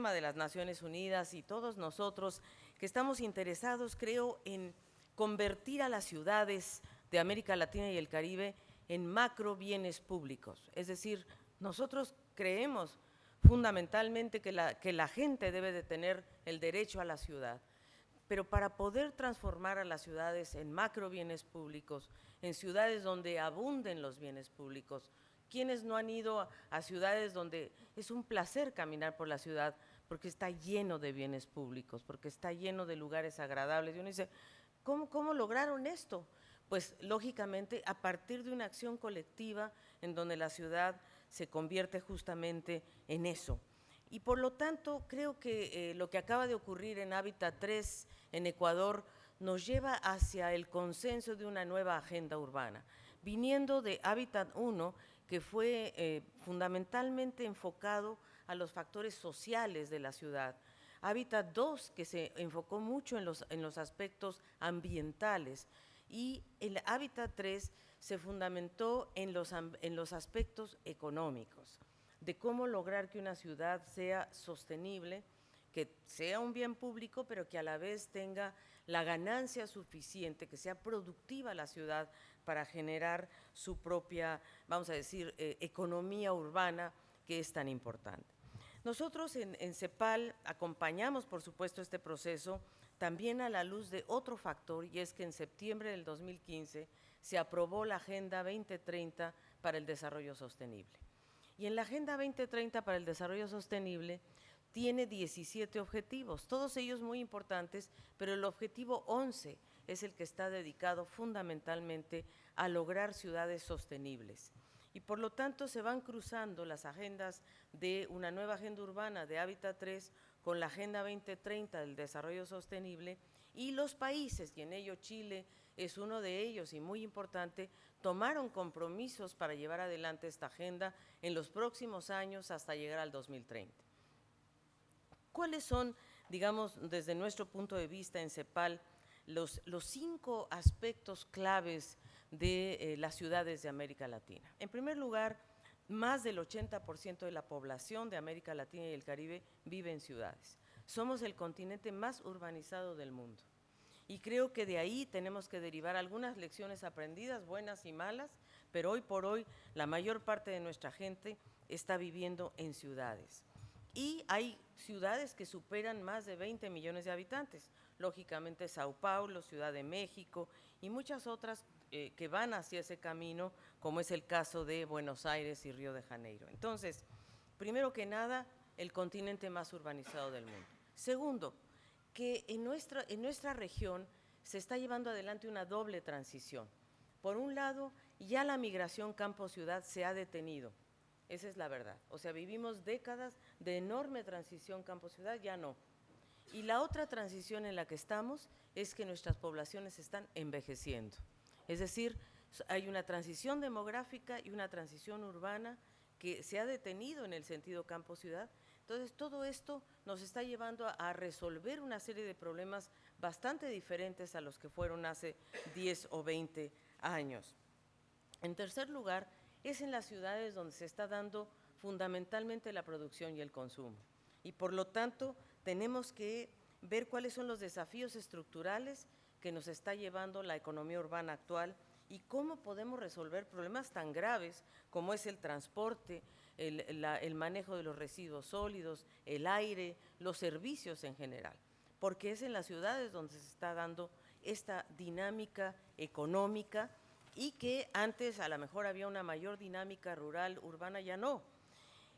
de las Naciones Unidas y todos nosotros que estamos interesados, creo, en convertir a las ciudades de América Latina y el Caribe en macro bienes públicos. Es decir, nosotros creemos fundamentalmente que la gente debe de tener el derecho a la ciudad, pero para poder transformar a las ciudades en macro bienes públicos, en ciudades donde abunden los bienes públicos, ¿quiénes no han ido a ciudades donde es un placer caminar por la ciudad porque está lleno de bienes públicos, porque está lleno de lugares agradables? Y uno dice, ¿cómo lograron esto? Pues lógicamente a partir de una acción colectiva en donde la ciudad se convierte justamente en eso. Y por lo tanto creo que lo que acaba de ocurrir en Hábitat 3 en Ecuador nos lleva hacia el consenso de una nueva agenda urbana, viniendo de Hábitat 1, que fue fundamentalmente enfocado a los factores sociales de la ciudad. Hábitat 2, que se enfocó mucho en los aspectos ambientales, y el Hábitat 3 se fundamentó en los aspectos económicos, de cómo lograr que una ciudad sea sostenible, que sea un bien público, pero que a la vez tenga la ganancia suficiente, que sea productiva la ciudad para generar su propia, vamos a decir, economía urbana, que es tan importante. Nosotros en CEPAL acompañamos, por supuesto, este proceso también a la luz de otro factor, y es que en septiembre del 2015 se aprobó la Agenda 2030 para el Desarrollo Sostenible. Y en la Agenda 2030 para el Desarrollo Sostenible tiene 17 objetivos, todos ellos muy importantes, pero el objetivo 11 es el que está dedicado fundamentalmente a lograr ciudades sostenibles. Y por lo tanto se van cruzando las agendas de una nueva agenda urbana de Hábitat 3 con la Agenda 2030 del Desarrollo Sostenible, y los países, y en ello Chile es uno de ellos y muy importante, tomaron compromisos para llevar adelante esta agenda en los próximos años hasta llegar al 2030. ¿Cuáles son, digamos, desde nuestro punto de vista en CEPAL, los 5 aspectos claves de las ciudades de América Latina? En primer lugar, más del 80% de la población de América Latina y el Caribe vive en ciudades. Somos el continente más urbanizado del mundo. Y creo que de ahí tenemos que derivar algunas lecciones aprendidas, buenas y malas, pero hoy por hoy la mayor parte de nuestra gente está viviendo en ciudades. Y hay ciudades que superan más de 20 millones de habitantes, lógicamente Sao Paulo, Ciudad de México y muchas otras que van hacia ese camino, como es el caso de Buenos Aires y Río de Janeiro. Entonces, primero que nada, el continente más urbanizado del mundo. Segundo, que en nuestra región se está llevando adelante una doble transición. Por un lado, ya la migración campo-ciudad se ha detenido. Esa es la verdad. O sea, vivimos décadas de enorme transición campo-ciudad, ya no. Y la otra transición en la que estamos es que nuestras poblaciones están envejeciendo. Es decir, hay una transición demográfica y una transición urbana que se ha detenido en el sentido campo-ciudad. Entonces, todo esto nos está llevando a resolver una serie de problemas bastante diferentes a los que fueron hace 10 o 20 años. En tercer lugar, es en las ciudades donde se está dando fundamentalmente la producción y el consumo. Y por lo tanto, tenemos que ver cuáles son los desafíos estructurales que nos está llevando la economía urbana actual y cómo podemos resolver problemas tan graves como es el transporte, el manejo de los residuos sólidos, el aire, los servicios en general, porque es en las ciudades donde se está dando esta dinámica económica, y que antes a lo mejor había una mayor dinámica rural, urbana, ya no.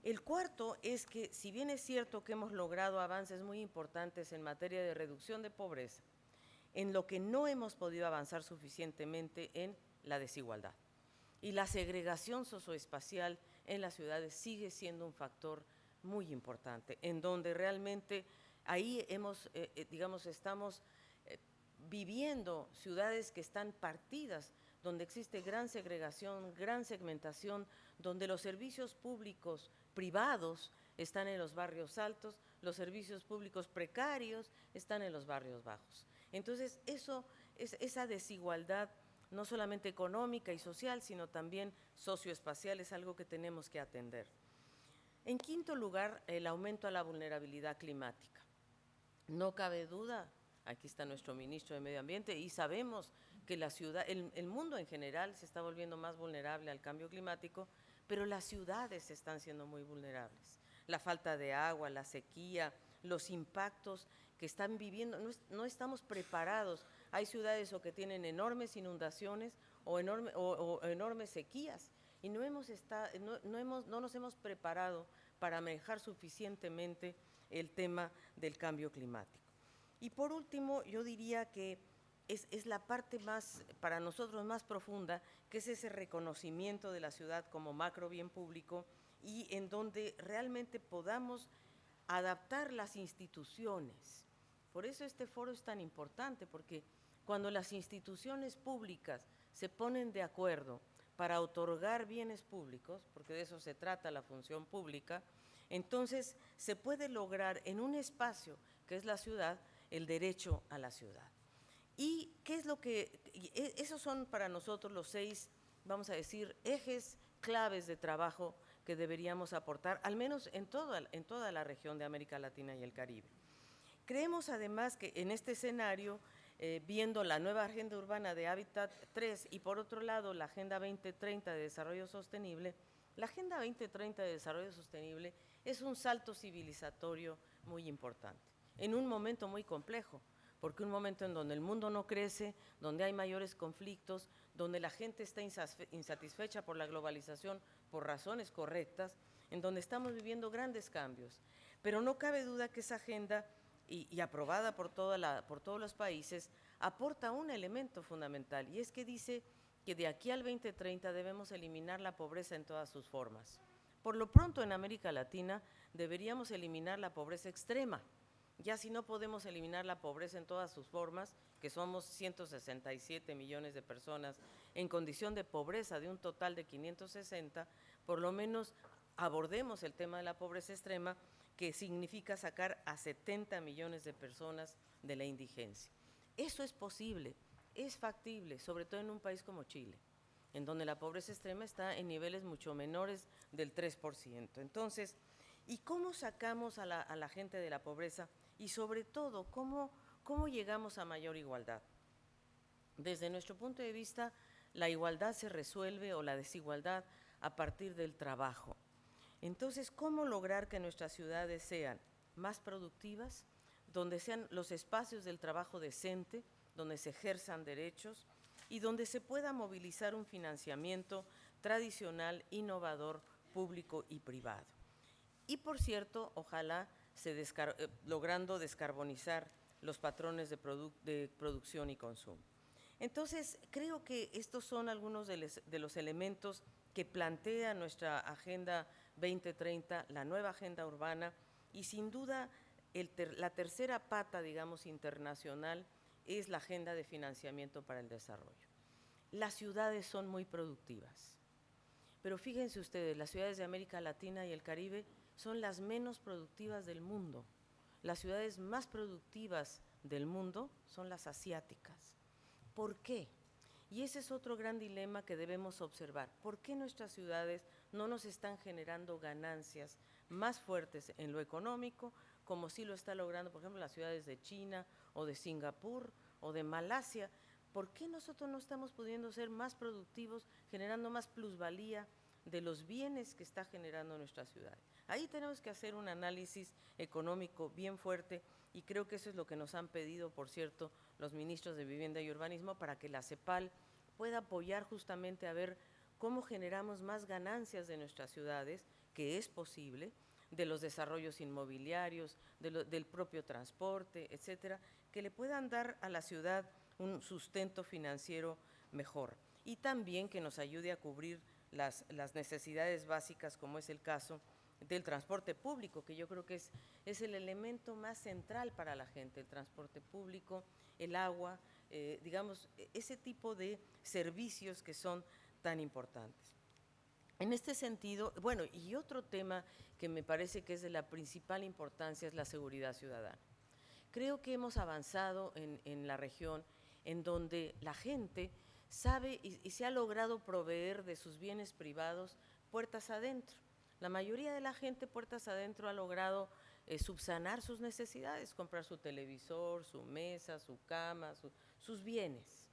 El cuarto es que, si bien es cierto que hemos logrado avances muy importantes en materia de reducción de pobreza, en lo que no hemos podido avanzar suficientemente en la desigualdad. Y la segregación socioespacial en las ciudades sigue siendo un factor muy importante, en donde realmente ahí estamos viviendo ciudades que están partidas, donde existe gran segregación, gran segmentación, donde los servicios públicos privados están en los barrios altos, los servicios públicos precarios están en los barrios bajos. Entonces, esa desigualdad, no solamente económica y social, sino también socioespacial, es algo que tenemos que atender. En quinto lugar, el aumento a la vulnerabilidad climática. No cabe duda, aquí está nuestro ministro de Medio Ambiente, y sabemos que la ciudad, el mundo en general se está volviendo más vulnerable al cambio climático, pero las ciudades están siendo muy vulnerables. La falta de agua, la sequía, los impactos que están viviendo, no estamos preparados. Hay ciudades o que tienen enormes inundaciones o enormes sequías, y no nos hemos preparado para manejar suficientemente el tema del cambio climático. Y por último, yo diría que es la parte más, para nosotros, más profunda, que es ese reconocimiento de la ciudad como macro bien público, y en donde realmente podamos adaptar las instituciones. Por eso este foro es tan importante, porque cuando las instituciones públicas se ponen de acuerdo para otorgar bienes públicos, porque de eso se trata la función pública, entonces se puede lograr en un espacio que es la ciudad el derecho a la ciudad. ¿Y qué es lo que? Esos son para nosotros los 6, vamos a decir, ejes claves de trabajo que deberíamos aportar, al menos en toda la región de América Latina y el Caribe. Creemos además que en este escenario, viendo la nueva Agenda Urbana de Hábitat 3 y por otro lado la Agenda 2030 de Desarrollo Sostenible, la Agenda 2030 de Desarrollo Sostenible es un salto civilizatorio muy importante, en un momento muy complejo, porque un momento en donde el mundo no crece, donde hay mayores conflictos, donde la gente está insatisfecha por la globalización por razones correctas, en donde estamos viviendo grandes cambios. Pero no cabe duda que esa agenda, y aprobada por todos los países, aporta un elemento fundamental, y es que dice que de aquí al 2030 debemos eliminar la pobreza en todas sus formas. Por lo pronto, en América Latina deberíamos eliminar la pobreza extrema. Ya si no podemos eliminar la pobreza en todas sus formas, que somos 167 millones de personas en condición de pobreza de un total de 560, por lo menos abordemos el tema de la pobreza extrema, que significa sacar a 70 millones de personas de la indigencia. Eso es posible, es factible, sobre todo en un país como Chile, en donde la pobreza extrema está en niveles mucho menores del 3%. Entonces, ¿y cómo sacamos a la gente de la pobreza? Y sobre todo, ¿cómo llegamos a mayor igualdad? Desde nuestro punto de vista, la igualdad se resuelve, o la desigualdad, a partir del trabajo. Entonces, ¿cómo lograr que nuestras ciudades sean más productivas, donde sean los espacios del trabajo decente, donde se ejerzan derechos y donde se pueda movilizar un financiamiento tradicional, innovador, público y privado? Y por cierto, ojalá logrando descarbonizar los patrones de producción y consumo. Entonces, creo que estos son algunos de los elementos que plantea nuestra Agenda 2030, la nueva Agenda Urbana, y sin duda la tercera pata, digamos, internacional, es la Agenda de Financiamiento para el Desarrollo. Las ciudades son muy productivas, pero fíjense ustedes, las ciudades de América Latina y el Caribe son las menos productivas del mundo. Las ciudades más productivas del mundo son las asiáticas. ¿Por qué? Y ese es otro gran dilema que debemos observar. ¿Por qué nuestras ciudades no nos están generando ganancias más fuertes en lo económico, como sí lo está logrando, por ejemplo, las ciudades de China o de Singapur o de Malasia? ¿Por qué nosotros no estamos pudiendo ser más productivos, generando más plusvalía de los bienes que está generando nuestra ciudad? Ahí tenemos que hacer un análisis económico bien fuerte, y creo que eso es lo que nos han pedido, por cierto, los ministros de Vivienda y Urbanismo, para que la CEPAL pueda apoyar justamente a ver cómo generamos más ganancias de nuestras ciudades, que es posible, de los desarrollos inmobiliarios, del propio transporte, etcétera, que le puedan dar a la ciudad un sustento financiero mejor, y también que nos ayude a cubrir las necesidades básicas, como es el caso del transporte público, que yo creo que es el elemento más central para la gente, el transporte público, el agua, digamos, ese tipo de servicios que son tan importantes. En este sentido, bueno, y otro tema que me parece que es de la principal importancia es la seguridad ciudadana. Creo que hemos avanzado en la región, en donde la gente sabe y se ha logrado proveer de sus bienes privados puertas adentro. La mayoría de la gente puertas adentro ha logrado subsanar sus necesidades, comprar su televisor, su mesa, su cama, sus bienes.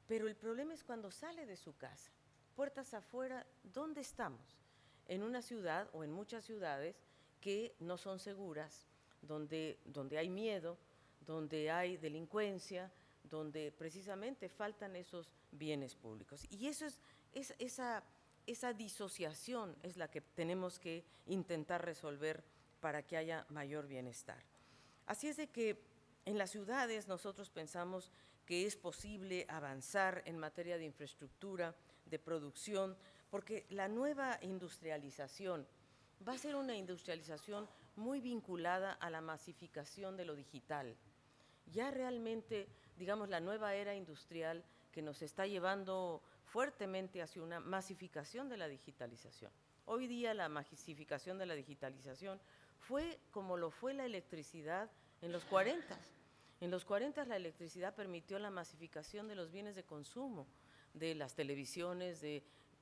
Pero el problema es cuando sale de su casa, puertas afuera, ¿dónde estamos? En una ciudad o en muchas ciudades que no son seguras, donde hay miedo, donde hay delincuencia, donde precisamente faltan esos bienes públicos. Y eso esa disociación es la que tenemos que intentar resolver para que haya mayor bienestar. Así es de que en las ciudades nosotros pensamos que es posible avanzar en materia de infraestructura, de producción, porque la nueva industrialización va a ser una industrialización muy vinculada a la masificación de lo digital. Ya realmente, digamos, la nueva era industrial que nos está llevando fuertemente hacia una masificación de la digitalización. Hoy día la masificación de la digitalización fue como lo fue la electricidad en los 40. En los 40 la electricidad permitió la masificación de los bienes de consumo, de las televisiones,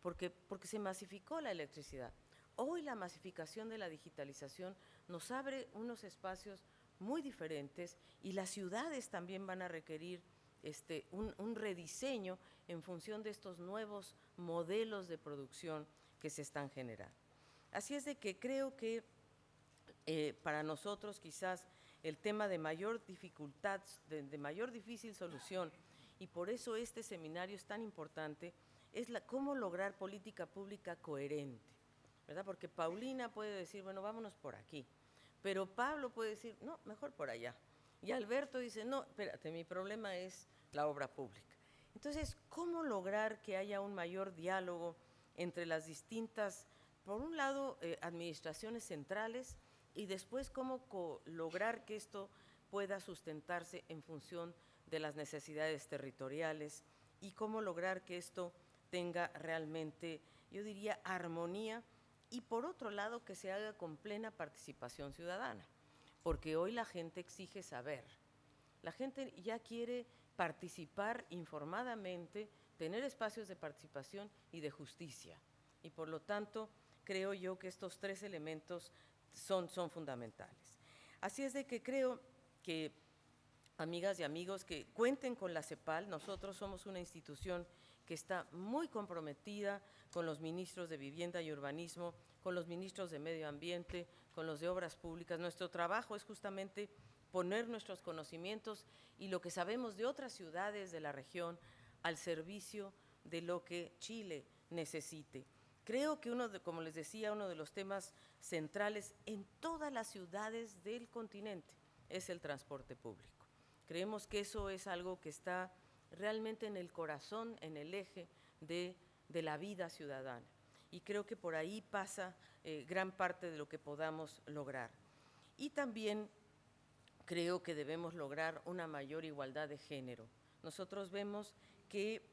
porque se masificó la electricidad. Hoy la masificación de la digitalización nos abre unos espacios muy diferentes y las ciudades también van a requerir un rediseño en función de estos nuevos modelos de producción que se están generando. Así es de que creo que para nosotros quizás el tema de mayor dificultad, de mayor difícil solución, y por eso este seminario es tan importante, es cómo lograr política pública coherente, ¿verdad? Porque Paulina puede decir, bueno, vámonos por aquí, pero Pablo puede decir, no, mejor por allá. Y Alberto dice, no, espérate, mi problema es la obra pública. Entonces, ¿cómo lograr que haya un mayor diálogo entre las distintas, por un lado, administraciones centrales, y después cómo lograr que esto pueda sustentarse en función de las necesidades territoriales y cómo lograr que esto tenga realmente, yo diría, armonía y por otro lado que se haga con plena participación ciudadana, porque hoy la gente exige saber, la gente ya quiere participar informadamente, tener espacios de participación y de justicia y por lo tanto creo yo que estos tres elementos son fundamentales. Así es de que creo que, amigas y amigos, que cuenten con la CEPAL. Nosotros somos una institución que está muy comprometida con los ministros de Vivienda y Urbanismo, con los ministros de Medio Ambiente, con los de Obras Públicas. Nuestro trabajo es justamente poner nuestros conocimientos y lo que sabemos de otras ciudades de la región al servicio de lo que Chile necesite. Creo que como les decía, uno de los temas centrales en todas las ciudades del continente es el transporte público. Creemos que eso es algo que está realmente en el corazón, en el eje de la vida ciudadana. Y creo que por ahí pasa gran parte de lo que podamos lograr. Y también creo que debemos lograr una mayor igualdad de género. Nosotros vemos que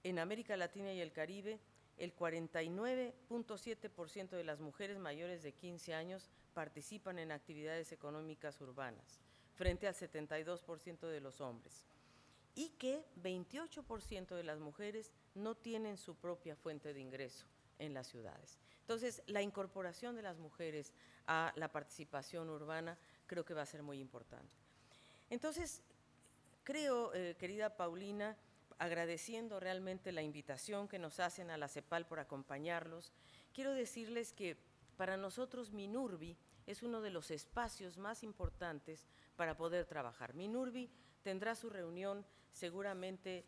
en América Latina y el Caribe, el 49.7% de las mujeres mayores de 15 años participan en actividades económicas urbanas, frente al 72% de los hombres, y que 28% de las mujeres no tienen su propia fuente de ingreso en las ciudades. Entonces, la incorporación de las mujeres a la participación urbana creo que va a ser muy importante. Entonces, creo, querida Paulina, agradeciendo realmente la invitación que nos hacen a la CEPAL por acompañarlos, quiero decirles que para nosotros Minurbi es uno de los espacios más importantes para poder trabajar. Minurbi tendrá su reunión seguramente